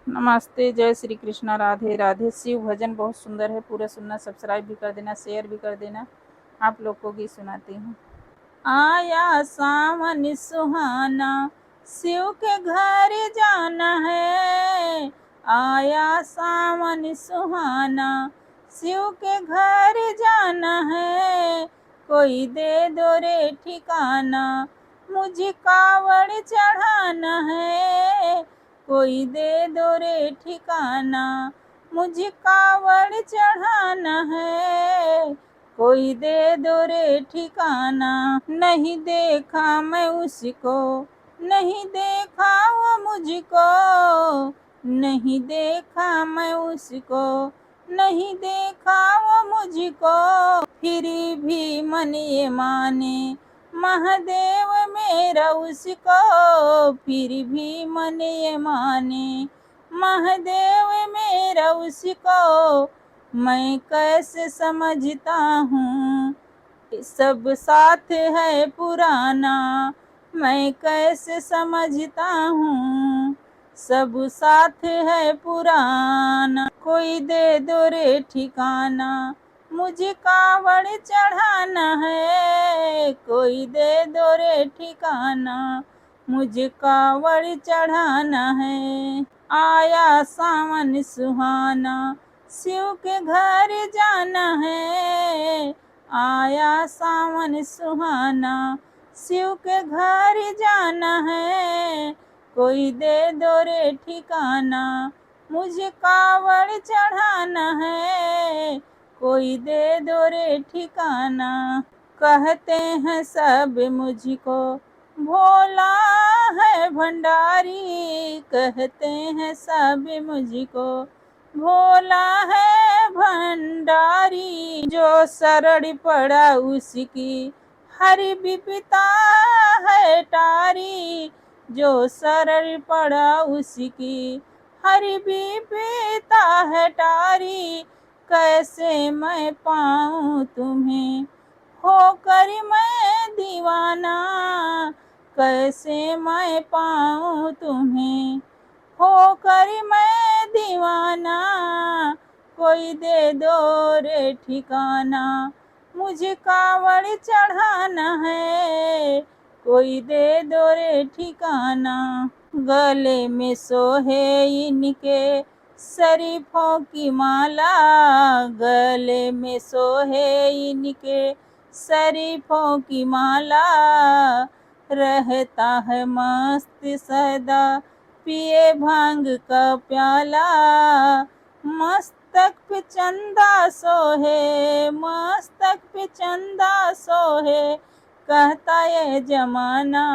नमस्ते, जय श्री कृष्णा, राधे राधे। शिव भजन बहुत सुंदर है, पूरा सुनना, सब्सक्राइब भी कर देना, शेयर भी कर देना। आप लोग को भी सुनाती हूँ। आया सावन सुहाना, शिव के घर जाना है। आया सावन सुहाना, शिव के घर जाना है। कोई दे दो रे ठिकाना, मुझे कावड़ चढ़ाना है। कोई दे दो रे ठिकाना, मुझे कावड़ चढ़ाना है। कोई दे दो रे ठिकाना। नहीं देखा मैं उसको, नहीं देखा वो मुझको। नहीं देखा मैं उसको, नहीं देखा वो मुझको। फिर भी मन ये माने, महादेव मेरा उसको। फिर भी मन ये माने, महादेव मेरा उसको। मैं कैसे समझता हूँ सब साथ है पुराना। मैं कैसे समझता हूँ सब साथ है पुराना। कोई दे दो रे ठिकाना, मुझे कावड़ चढ़ाना है। कोई दे दो रे ठिकाना, मुझे कावड़ चढ़ाना है। आया सावन सुहाना, शिव के घर जाना है। आया सावन सुहाना, शिव के घर जाना है। कोई दे दो रे ठिकाना, मुझे कावड़ चढ़ाना है। कोई दे दो रे ठिकाना। कहते हैं सब मुझको भोला है भंडारी। कहते हैं सब मुझको भोला है भंडारी। जो शरण पड़ा उसकी हर विपदा है टारी। जो शरण पड़ा उसकी हर विपदा है टारी। कैसे मैं पाऊँ तुम्हें होकर मैं दीवाना। कैसे मैं पाऊँ तुम्हें होकर मैं दीवाना। कोई दे दो रे ठिकाना, मुझे कावड़ चढ़ाना है। कोई दे दो रे ठिकाना। गले में सोहे इनके शरीफों की माला। गले में सोहे इनके शरीफों की माला। रहता है मस्त सदा पिए भांग का प्याला। मस्तक पे चंदा सोहे, मस्तक पे चंदा सोहे। कहता ये जमाना,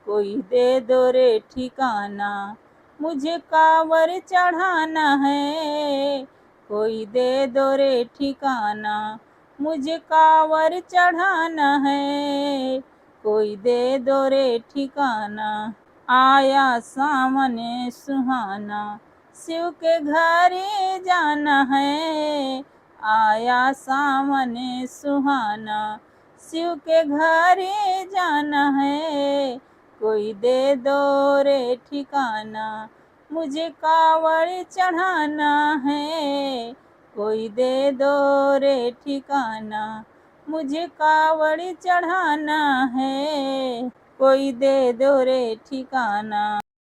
कोई दे दो रे ठिकाना, मुझे कांवर चढ़ाना है। कोई दे दो रे ठिकाना, मुझे कांवर चढ़ाना है। कोई दे दो रे ठिकाना। आया सावन सुहाना, शिव के घर जाना है। आया सावन सुहाना, शिव के घर जाना है। कोई दे दो रे ठिकाना, मुझे कावड़ चढ़ाना है। कोई दे दो रे ठिकाना, मुझे कावड़ चढ़ाना है। कोई दे दो रे ठिकाना।